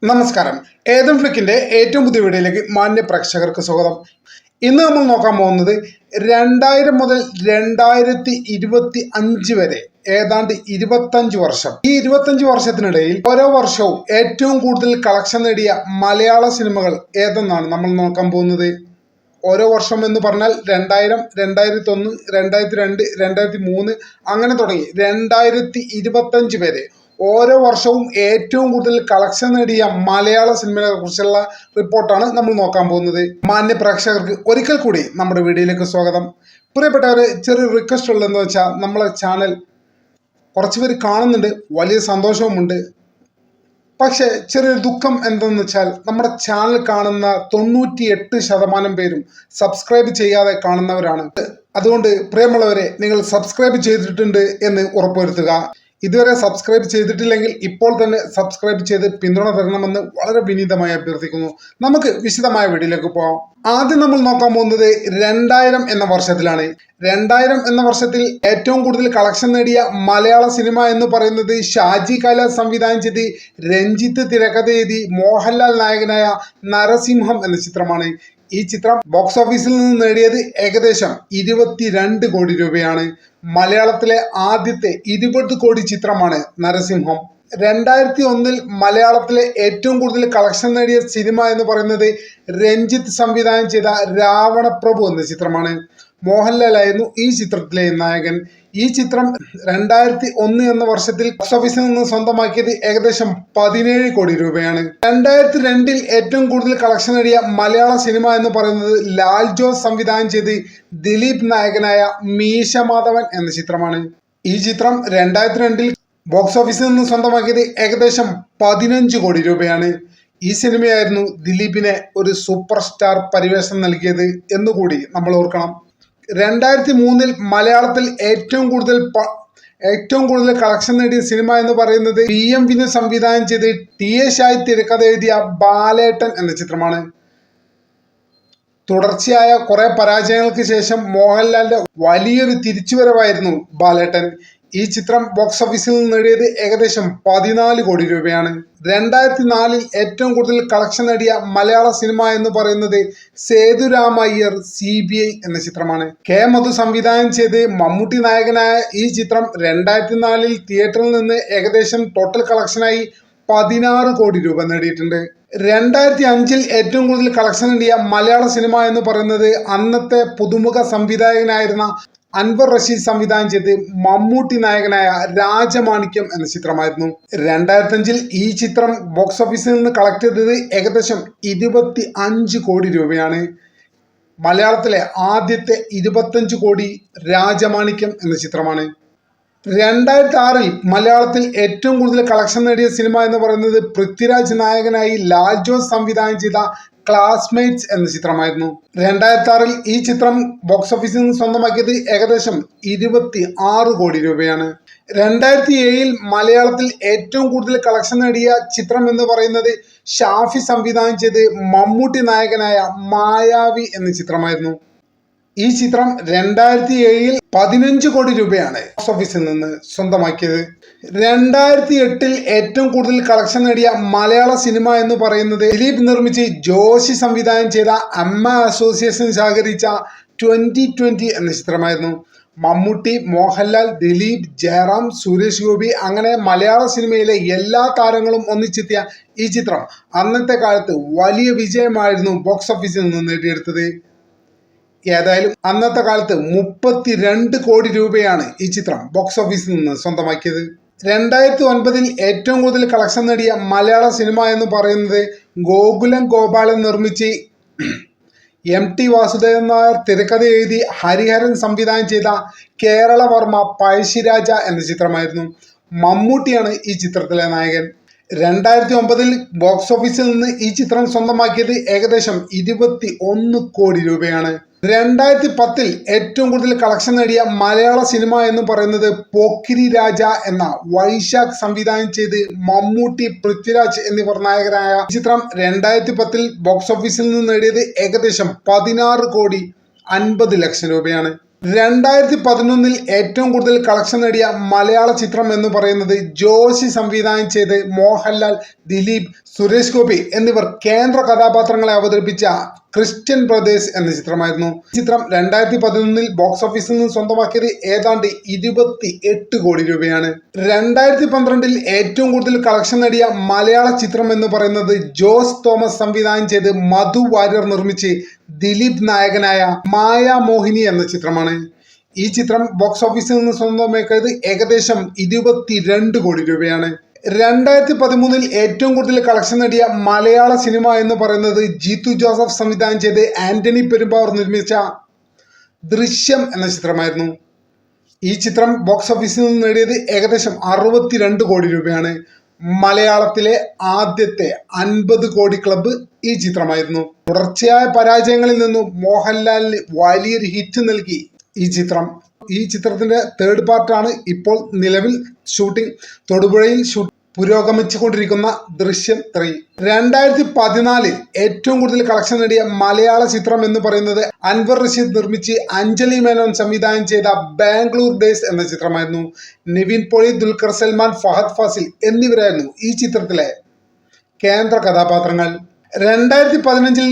നമസ്കാരം. ഏതൻ ഫ്ലിക്കിന്റെ ഏറ്റവും പുതിയ വീഡിയോയിലേക്ക് മാന്യ പ്രേക്ഷകർക്ക് സ്വാഗതം. ഇന്ന് നമ്മൾ നോക്കാൻ പോകുന്നത് 2000 മുതൽ 2025 വരെ ഏതാണ്ട് 25 വർഷം. ഈ 25 വർഷത്തിനിടയിൽ ഓരോ വർഷവും ഏറ്റവും കൂടുതൽ കളക്ഷൻ നേടിയ മലയാള സിനിമകൾ ഏതെന്നാണ് നമ്മൾ നോക്കാൻ പോകുന്നത്. ഓരോ വർഷം എന്ന് പറഞ്ഞാൽ 2000, 2001, 2002, 2003 അങ്ങനെ തുടങ്ങി 2025 വരെ ഓരോ വർഷവും ഏറ്റവും കൂടുതൽ കളക്ഷൻ നേടിയ മലയാള സിനിമയെ കുറിച്ചുള്ള റിപ്പോർട്ടാണ് നമ്മൾ നോക്കാൻ പോകുന്നത്. മാന്യ പ്രേക്ഷകർക്ക് ഒരിക്കൽ കൂടി നമ്മുടെ വീഡിയോയിലേക്ക് സ്വാഗതം. പ്രിയപ്പെട്ടവരെ, ചെറിയ റിക്വസ്റ്റ് ഉള്ളതെന്ന് വെച്ചാൽ നമ്മളെ ചാനൽ കുറച്ച് പേര് കാണുന്നുണ്ട്, വലിയ സന്തോഷവുമുണ്ട്. പക്ഷെ ചെറിയൊരു ദുഃഖം എന്തെന്ന് വെച്ചാൽ നമ്മുടെ ചാനൽ കാണുന്ന 98% പേരും സബ്സ്ക്രൈബ് ചെയ്യാതെ കാണുന്നവരാണ്. അതുകൊണ്ട് പ്രിയമുള്ളവരെ, നിങ്ങൾ സബ്സ്ക്രൈബ് ചെയ്തിട്ടുണ്ട് എന്ന് ഉറപ്പുവരുത്തുക. ഇതുവരെ സബ്സ്ക്രൈബ് ചെയ്തിട്ടില്ലെങ്കിൽ ഇപ്പോൾ തന്നെ സബ്സ്ക്രൈബ് ചെയ്ത് പിന്തുണ തരണമെന്ന് വളരെ വിനീതമായി അഭ്യർത്ഥിക്കുന്നു. നമുക്ക് വിശദമായ വീഡിയോയിലേക്ക് പോകാം. ആദ്യം നമ്മൾ നോക്കാൻ പോകുന്നത് 2000 എന്ന വർഷത്തിലാണ്. 2000 എന്ന വർഷത്തിൽ ഏറ്റവും കൂടുതൽ കളക്ഷൻ നേടിയ മലയാള സിനിമ എന്ന് പറയുന്നത് ഷാജി കൈലാസ് സംവിധാനം ചെയ്ത് രഞ്ജിത്ത് തിരക്കഥ എഴുതി മോഹൻലാൽ നായകനായ നരസിംഹം എന്ന ചിത്രമാണ്. ഈ ചിത്രം ബോക്സ് ഓഫീസിൽ നിന്ന് നേടിയത് ഏകദേശം 22 കോടി രൂപയാണ്. മലയാളത്തിലെ ആദ്യത്തെ 20 കോടി ചിത്രമാണ് നരസിംഹം. 2001 മലയാളത്തിലെ ഏറ്റവും കൂടുതൽ കളക്ഷൻ നേടിയ സിനിമ എന്ന് പറയുന്നത് രഞ്ജിത്ത് സംവിധാനം ചെയ്ത രാവണപ്രഭു എന്ന ചിത്രമാണ്. മോഹൻലാലായിരുന്നു ഈ ചിത്രത്തിലെ നായകൻ. ഈ ചിത്രം 2001 എന്ന വർഷത്തിൽ ബോക്സ് ഓഫീസിൽ നിന്ന് സ്വന്തമാക്കിയത് ഏകദേശം 17 കോടി രൂപയാണ്. 2002 ഏറ്റവും കൂടുതൽ കളക്ഷൻ നേടിയ മലയാള സിനിമ എന്ന് പറയുന്നത് ലാൽ ജോസ് സംവിധാനം ചെയ്ത് ദിലീപ് നായകനായ മീശമാധവൻ എന്ന ചിത്രമാണ്. ഈ ചിത്രം 2002 ബോക്സ് ഓഫീസിൽ നിന്ന് സ്വന്തമാക്കിയത് ഏകദേശം 15 കോടി രൂപയാണ്. ഈ സിനിമയായിരുന്നു ദിലീപിനെ ഒരു സൂപ്പർ സ്റ്റാർ പരിവേഷം നൽകിയത് എന്നുകൂടി നമ്മൾ ഓർക്കണം. 2003 മലയാളത്തിൽ ഏറ്റവും കൂടുതൽ കളക്ഷൻ നേടിയ സിനിമ എന്ന് പറയുന്നത് PM വിനു സംവിധാനം ചെയ്ത് TA ഷായി തിരക്കഥ എഴുതിയ ബാലേട്ടൻ എന്ന ചിത്രമാണ്. തുടർച്ചയായ കുറെ പരാജയങ്ങൾക്ക് ശേഷം മോഹൻലാലിന്റെ വലിയൊരു തിരിച്ചുവരവായിരുന്നു ബാലേട്ടൻ. ഈ ചിത്രം ബോക്സ് ഓഫീസിൽ നിന്ന് നേടിയത് ഏകദേശം 14 കോടി രൂപയാണ്. 2004 ഏറ്റവും കൂടുതൽ കളക്ഷൻ നേടിയ മലയാള സിനിമ എന്ന് പറയുന്നത് സേതുരാമയ്യർ CBI എന്ന ചിത്രമാണ്. K. മധു സംവിധാനം ചെയ്ത് മമ്മൂട്ടി നായകനായ ഈ ചിത്രം 2004 തിയേറ്ററിൽ നിന്ന് ഏകദേശം ടോട്ടൽ കളക്ഷനായി 16 കോടി രൂപ നേടിയിട്ടുണ്ട്. 2005 ഏറ്റവും കൂടുതൽ കളക്ഷൻ നേടിയ മലയാള സിനിമ എന്ന് പറയുന്നത് അന്നത്തെ പുതുമുഖ സംവിധായകനായിരുന്ന അൻവർ റഷീദ് സംവിധാനം ചെയ്ത് മമ്മൂട്ടി നായകനായ രാജമാണിക്യം എന്ന ചിത്രമായിരുന്നു. 2005 ഈ ചിത്രം ബോക്സ് ഓഫീസിൽ നിന്ന് കളക്ട് ചെയ്തത് ഏകദേശം 25 കോടി രൂപയാണ്. മലയാളത്തിലെ ആദ്യത്തെ 25 കോടി രാജമാണിക്യം എന്ന ചിത്രമാണ്. 2006 മലയാളത്തിൽ ഏറ്റവും കൂടുതൽ കളക്ഷൻ നേടിയ സിനിമ എന്ന് പറയുന്നത് പൃഥ്വിരാജ് നായകനായി ലാൽ ജോസ് സംവിധാനം ചെയ്ത ക്ലാസ്മേറ്റ്സ് എന്ന ചിത്രമായിരുന്നു. 2006 ഈ ചിത്രം ബോക്സ് ഓഫീസിൽ നിന്ന് സ്വന്തമാക്കിയത് ഏകദേശം 26 കോടി രൂപയാണ്. 2007 മലയാളത്തിൽ ഏറ്റവും കൂടുതൽ കളക്ഷൻ നേടിയ ചിത്രം എന്ന് പറയുന്നത് ഷാഫി സംവിധാനം ചെയ്ത് മമ്മൂട്ടി നായകനായ മായാവി എന്ന ചിത്രമായിരുന്നു. ഈ ചിത്രം 2007 15 കോടി രൂപയാണ് ബോക്സ് ഓഫീസിൽ നിന്ന് സ്വന്തമാക്കിയത്. 2008 ഏറ്റവും കൂടുതൽ കളക്ഷൻ നേടിയ മലയാള സിനിമ എന്ന് പറയുന്നത് ദിലീപ് നിർമ്മിച്ച് ജോഷി സംവിധാനം ചെയ്ത അമ്മ അസോസിയേഷൻ സഹകരിച്ച 2020 എന്ന ചിത്രമായിരുന്നു. മമ്മൂട്ടി, മോഹൻലാൽ, ദിലീപ്, ജയറാം, സുരേഷ് ഗോപി അങ്ങനെ മലയാള സിനിമയിലെ എല്ലാ താരങ്ങളും ഒന്നിച്ചെത്തിയ ഈ ചിത്രം അന്നത്തെ കാലത്ത് വലിയ വിജയമായിരുന്നു ബോക്സ് ഓഫീസിൽ നിന്ന് നേടിയെടുത്തത്. ഏതായാലും അന്നത്തെ കാലത്ത് 32 കോടി രൂപയാണ് ഈ ചിത്രം ബോക്സ് ഓഫീസിൽ നിന്ന് സ്വന്തമാക്കിയത്. 2009 ഏറ്റവും കൂടുതൽ കളക്ഷൻ നേടിയ മലയാള സിനിമ എന്ന് പറയുന്നത് ഗോകുലം ഗോപാലൻ നിർമ്മിച്ച് MT വാസുദേവൻ നായർ തിരക്കഥ എഴുതി ഹരിഹരൻ സംവിധാനം ചെയ്ത കേരളവർമ്മ പഴശ്ശിരാജ എന്ന ചിത്രമായിരുന്നു. മമ്മൂട്ടിയാണ് ഈ ചിത്രത്തിലെ നായകൻ. 2009 ബോക്സ് ഓഫീസിൽ നിന്ന് ഈ ചിത്രം സ്വന്തമാക്കിയത് ഏകദേശം 21 കോടി രൂപയാണ്. 2010 ഏറ്റവും കൂടുതൽ കളക്ഷൻ നേടിയ മലയാള സിനിമ എന്ന് പറയുന്നത് പോക്കിരി രാജ എന്ന വൈശാഖ് സംവിധാനം ചെയ്ത് മമ്മൂട്ടി, പൃഥ്വിരാജ് എന്നിവർ നായകനായ ചിത്രം 2010 ബോക്സ് ഓഫീസിൽ നിന്ന് നേടിയത് ഏകദേശം 16 കോടി 50 ലക്ഷം രൂപയാണ്. 2011 ഏറ്റവും കൂടുതൽ കളക്ഷൻ നേടിയ മലയാള ചിത്രം എന്ന് പറയുന്നത് ജോഷി സംവിധാനം ചെയ്ത് മോഹൻലാൽ, ദിലീപ്, സുരേഷ് ഗോപി എന്നിവർ കേന്ദ്ര കഥാപാത്രങ്ങളെ അവതരിപ്പിച്ച ക്രിസ്ത്യൻ ബ്രദേഴ്സ് എന്ന ചിത്രമായിരുന്നു. ഈ ചിത്രം 2011 ബോക്സ് ഓഫീസിൽ നിന്ന് സ്വന്തമാക്കിയത് ഏതാണ്ട് 28 കോടി രൂപയാണ്. 2012 ഏറ്റവും കൂടുതൽ കളക്ഷൻ നേടിയ മലയാള ചിത്രം എന്ന് പറയുന്നത് ജോസ് തോമസ് സംവിധാനം ചെയ്ത് മധു വാര്യർ നിർമ്മിച്ച് ദിലീപ് നായകനായ മായാമോഹിനി എന്ന ചിത്രമാണ്. ഈ ചിത്രം ബോക്സ് ഓഫീസിൽ നിന്ന് സ്വന്തമാക്കിയത് ഏകദേശം 22 കോടി രൂപയാണ്. 2013 ഏറ്റവും കൂടുതൽ കളക്ഷൻ നേടിയ മലയാള സിനിമ എന്ന് പറയുന്നത് ജീത്തു ജോസഫ് സംവിധാനം ചെയ്ത് ആന്റണി പെരുമ്പാവൂർ നിർമ്മിച്ച ദൃശ്യം എന്ന ചിത്രമായിരുന്നു. ഈ ചിത്രം ബോക്സ് ഓഫീസിൽ നിന്ന് നേടിയത് ഏകദേശം 62 കോടി രൂപയാണ്. മലയാളത്തിലെ ആദ്യത്തെ 50 കോടി ക്ലബ്ബ് ഈ ചിത്രമായിരുന്നു. തുടർച്ചയായ പരാജയങ്ങളിൽ നിന്നും മോഹൻലാലിന് വലിയൊരു ഹിറ്റ് നൽകി ഈ ചിത്രത്തിന്റെ തേർഡ് പാർട്ടാണ് ഇപ്പോൾ നിലവിൽ തൊടുപുഴയിൽ പുരോഗമിച്ചുകൊണ്ടിരിക്കുന്ന ദൃശ്യം 3. 2014 ഏറ്റവും കൂടുതൽ കളക്ഷൻ നേടിയ മലയാള ചിത്രം എന്ന് പറയുന്നത് അൻവർ റഷീദ് നിർമ്മിച്ച് അഞ്ജലി മേനോൻ സംവിധാനം ചെയ്ത ബാംഗ്ലൂർ ഡേയ്സ് എന്ന ചിത്രമായിരുന്നു. നിവിൻ പോളി, ദുൽഖർ സൽമാൻ, ഫഹദ് ഫാസിൽ എന്നിവരായിരുന്നു ഈ ചിത്രത്തിലെ കേന്ദ്ര കഥാപാത്രങ്ങൾ. 2015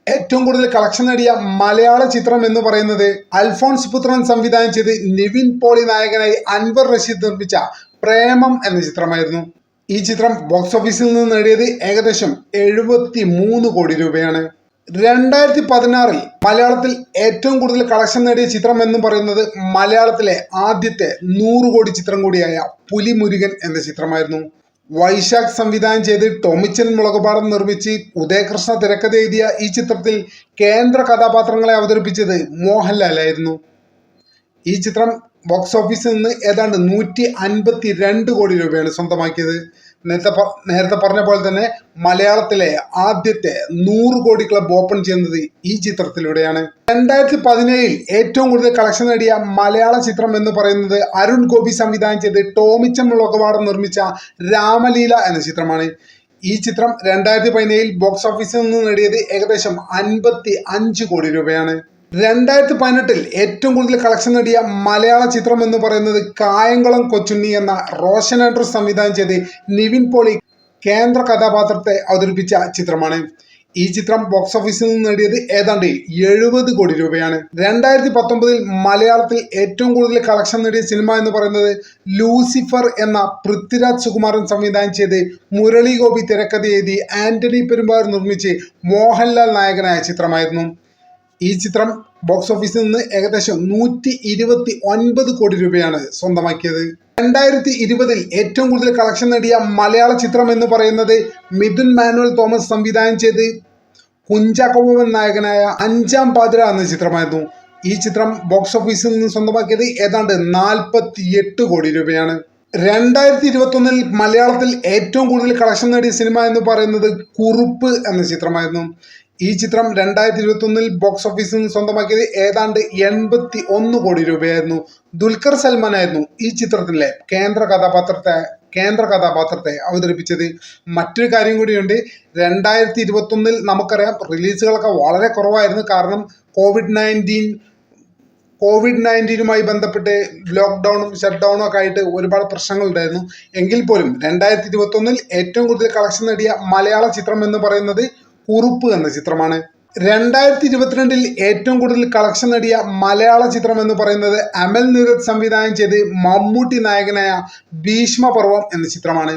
ഏറ്റവും കൂടുതൽ കളക്ഷൻ നേടിയ മലയാള ചിത്രം എന്ന് പറയുന്നത് അൽഫോൺസ് പുത്രൻ സംവിധാനം ചെയ്ത് നിവിൻ പോളി നായകനായി അൻവർ റഷീദ് നിർമ്മിച്ച പ്രേമം എന്ന ചിത്രമായിരുന്നു. ഈ ചിത്രം ബോക്സ് ഓഫീസിൽ നിന്ന് നേടിയത് ഏകദേശം 73 കോടി രൂപയാണ്. 2016 മലയാളത്തിൽ ഏറ്റവും കൂടുതൽ കളക്ഷൻ നേടിയ ചിത്രം എന്ന് പറയുന്നത് മലയാളത്തിലെ ആദ്യത്തെ 100 കോടി ചിത്രം കൂടിയായ പുലിമുരുകൻ എന്ന ചിത്രമായിരുന്നു. വൈശാഖ് സംവിധാനം ചെയ്ത് ടോമിച്ചൻ മുളകുപാടം നിർമ്മിച്ച് ഉദയകൃഷ്ണ തിരക്കഥ എഴുതിയ ഈ ചിത്രത്തിൽ കേന്ദ്ര കഥാപാത്രങ്ങളെ അവതരിപ്പിച്ചത് മോഹൻലാലായിരുന്നു. ഈ ചിത്രം ബോക്സ് ഓഫീസിൽ നിന്ന് ഏതാണ്ട് 152 കോടി രൂപയാണ് സ്വന്തമാക്കിയത്. നേരത്തെ പറഞ്ഞ പോലെ തന്നെ മലയാളത്തിലെ ആദ്യത്തെ 100 കോടി ക്ലബ്ബ് ഓപ്പൺ ചെയ്യുന്നത് ഈ ചിത്രത്തിലൂടെയാണ്. 2017 ഏറ്റവും കൂടുതൽ കളക്ഷൻ നേടിയ മലയാള ചിത്രം എന്ന് പറയുന്നത് അരുൺ ഗോപി സംവിധാനം ചെയ്ത് ടോമിച്ചൻ മുളകുപാടം നിർമ്മിച്ച രാമലീല എന്ന ചിത്രമാണ്. ഈ ചിത്രം 2017 ബോക്സ് ഓഫീസിൽ നിന്ന് നേടിയത് ഏകദേശം 55 കോടി രൂപയാണ്. 2018 ഏറ്റവും കൂടുതൽ കളക്ഷൻ നേടിയ മലയാള ചിത്രം എന്ന് പറയുന്നത് കായംകുളം കൊച്ചുണ്ണി എന്ന റോഷൻ ആൻഡ്രൂസ് സംവിധാനം ചെയ്ത് നിവിൻ പോളി കേന്ദ്ര കഥാപാത്രത്തെ അവതരിപ്പിച്ച ചിത്രമാണ്. ഈ ചിത്രം ബോക്സ് ഓഫീസിൽ നിന്ന് നേടിയത് ഏതാണ്ട് 70 കോടി രൂപയാണ്. 2019 മലയാളത്തിൽ ഏറ്റവും കൂടുതൽ കളക്ഷൻ നേടിയ സിനിമ എന്ന് പറയുന്നത് ലൂസിഫർ എന്ന പൃഥ്വിരാജ് സുകുമാരൻ സംവിധാനം ചെയ്ത് മുരളി ഗോപി തിരക്കഥ എഴുതി ആന്റണി പെരുമ്പാവൂർ നിർമ്മിച്ച് മോഹൻലാൽ നായകനായ ചിത്രമായിരുന്നു. ഈ ചിത്രം ബോക്സ് ഓഫീസിൽ നിന്ന് ഏകദേശം 129 കോടി രൂപയാണ് സ്വന്തമാക്കിയത്. 2020 ഏറ്റവും കൂടുതൽ കളക്ഷൻ നേടിയ മലയാള ചിത്രം എന്ന് പറയുന്നത് മിഥുൻ മാനുവൽ തോമസ് സംവിധാനം ചെയ്ത് കുഞ്ചാക്കോ ബോബൻ നായകനായ അഞ്ചാം പാതിര എന്ന ചിത്രമായിരുന്നു. ഈ ചിത്രം ബോക്സ് ഓഫീസിൽ നിന്ന് സ്വന്തമാക്കിയത് ഏതാണ്ട് 48 കോടി രൂപയാണ്. 2021 മലയാളത്തിൽ ഏറ്റവും കൂടുതൽ കളക്ഷൻ നേടിയ സിനിമ എന്ന് പറയുന്നത് കുറുപ്പ് എന്ന ചിത്രമായിരുന്നു. ഈ ചിത്രം 2021 ബോക്സ് ഓഫീസിൽ നിന്ന് സ്വന്തമാക്കിയത് ഏതാണ്ട് 81 കോടി രൂപയായിരുന്നു. ദുൽഖർ സൽമാൻ ആയിരുന്നു ഈ ചിത്രത്തിലെ കേന്ദ്ര കഥാപാത്രത്തെ അവതരിപ്പിച്ചത്. മറ്റൊരു കാര്യം കൂടിയുണ്ട്, 2021 നമുക്കറിയാം റിലീസുകളൊക്കെ വളരെ കുറവായിരുന്നു. കാരണം കോവിഡ്-19മായി ബന്ധപ്പെട്ട് ലോക്ക്ഡൗണും ഷട്ട് ഡൗണും ഒക്കെ ആയിട്ട് ഒരുപാട് പ്രശ്നങ്ങൾ ഉണ്ടായിരുന്നു. എങ്കിൽ പോലും 2021 ഏറ്റവും കൂടുതൽ കളക്ഷൻ നേടിയ മലയാള ചിത്രം എന്ന് പറയുന്നത് കുറുപ്പ് എന്ന ചിത്രമാണ്. 2022 ഏറ്റവും കൂടുതൽ കളക്ഷൻ നേടിയ മലയാള ചിത്രം എന്ന് പറയുന്നത് അമൽ നീരദ് സംവിധാനം ചെയ്ത് മമ്മൂട്ടി നായകനായ ഭീഷ്മപർവം എന്ന ചിത്രമാണ്.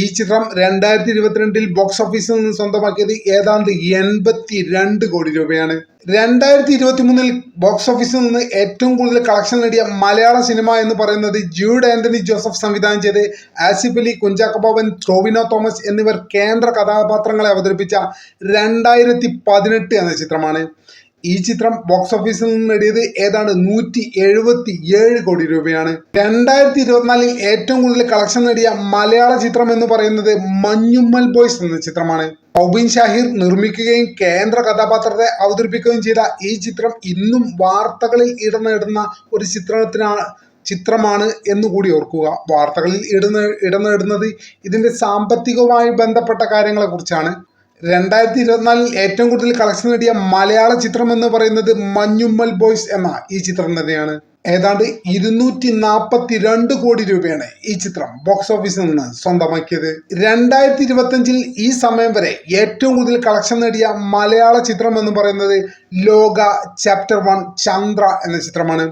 ഈ ചിത്രം 2022 ബോക്സ് ഓഫീസിൽ നിന്ന് സ്വന്തമാക്കിയത് ഏതാണ്ട് 82 കോടി രൂപയാണ്. 2023 ബോക്സ് ഓഫീസിൽ നിന്ന് ഏറ്റവും കൂടുതൽ കളക്ഷൻ നേടിയ മലയാള സിനിമ എന്ന് പറയുന്നത് ജൂഡ് ആന്റണി ജോസഫ് സംവിധാനം ചെയ്ത് ആസിഫ് അലി, കുഞ്ചാക്കോ ബോബൻ, ടോവിനോ തോമസ് എന്നിവർ കേന്ദ്ര കഥാപാത്രങ്ങളെ അവതരിപ്പിച്ച 2018 എന്ന ചിത്രമാണ്. ഈ ചിത്രം ബോക്സ് ഓഫീസിൽ നിന്ന് നേടിയത് ഏതാണ്ട് 177 കോടി രൂപയാണ്. 2024 ഏറ്റവും കൂടുതൽ കളക്ഷൻ നേടിയ മലയാള ചിത്രം എന്ന് പറയുന്നത് മഞ്ഞുമ്മൽ ബോയ്സ് എന്ന ചിത്രമാണ്. ഔബിൻ ഷാഹിർ നിർമ്മിക്കുകയും കേന്ദ്ര കഥാപാത്രത്തെ അവതരിപ്പിക്കുകയും ചെയ്ത ഈ ചിത്രം ഇന്നും വാർത്തകളിൽ ഇടം നേടുന്ന ഒരു ചിത്രമാണ് എന്നുകൂടി ഓർക്കുക. വാർത്തകളിൽ ഇടം നേടുന്നത് ഇതിന്റെ സാമ്പത്തികവുമായി ബന്ധപ്പെട്ട കാര്യങ്ങളെ കുറിച്ചാണ്. 2024 ഏറ്റവും കൂടുതൽ കളക്ഷൻ നേടിയ മലയാള ചിത്രം എന്ന് പറയുന്നത് മഞ്ഞുമ്മൽ ബോയ്സ് എന്ന ഈ ചിത്രം തന്നെയാണ്. ഏതാണ്ട് 242 കോടി രൂപയാണ് ഈ ചിത്രം ബോക്സ് ഓഫീസിൽ നിന്ന് സ്വന്തമാക്കിയത്. 2025 ഈ സമയം വരെ ഏറ്റവും കൂടുതൽ കളക്ഷൻ നേടിയ മലയാള ചിത്രം എന്ന് പറയുന്നത് ലോക ചാപ്റ്റർ 1 ചന്ദ്ര എന്ന ചിത്രമാണ്.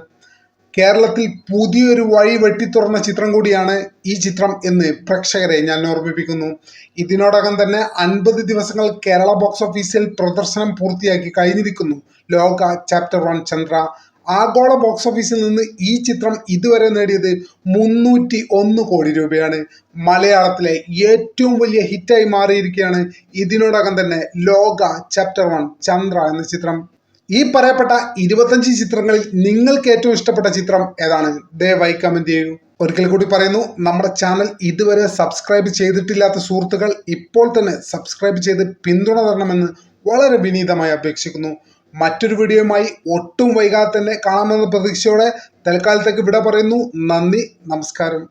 കേരളത്തിൽ പുതിയൊരു വഴി വെട്ടിത്തുറന്ന ചിത്രം കൂടിയാണ് ഈ ചിത്രം എന്ന് പ്രേക്ഷകരെ ഞാൻ ഓർമ്മിപ്പിക്കുന്നു. ഇതിനോടകം തന്നെ 50 ദിവസങ്ങൾ കേരള ബോക്സ് ഓഫീസിൽ പ്രദർശനം പൂർത്തിയാക്കി കഴിഞ്ഞിരിക്കുന്നു ലോക ചാപ്റ്റർ 1 ചന്ദ്ര. ആഗോള ബോക്സ് ഓഫീസിൽ നിന്ന് ഈ ചിത്രം ഇതുവരെ നേടിയത് 301 കോടി രൂപയാണ്. മലയാളത്തിലെ ഏറ്റവും വലിയ ഹിറ്റായി മാറിയിരിക്കുകയാണ് ഇതിനോടകം തന്നെ ലോക ചാപ്റ്റർ 1 ചന്ദ്ര എന്ന ചിത്രം. ഈ പറയപ്പെട്ട 25 ചിത്രങ്ങളിൽ നിങ്ങൾക്ക് ഏറ്റവും ഇഷ്ടപ്പെട്ട ചിത്രം ഏതാണ്? ദയവായി കമന്റ് ചെയ്യൂ. ഒരിക്കൽ കൂടി പറയുന്നു, നമ്മുടെ ചാനൽ ഇതുവരെ സബ്സ്ക്രൈബ് ചെയ്തിട്ടില്ലാത്ത സുഹൃത്തുക്കൾ ഇപ്പോൾ തന്നെ സബ്സ്ക്രൈബ് ചെയ്ത് പിന്തുണ തരണമെന്ന് വളരെ വിനീതമായി അപേക്ഷിക്കുന്നു. മറ്റൊരു വീഡിയോയുമായി ഒട്ടും വൈകാതെ തന്നെ കാണാമെന്ന പ്രതീക്ഷയോടെ തൽക്കാലത്തേക്ക് വിട പറയുന്നു. നന്ദി, നമസ്കാരം.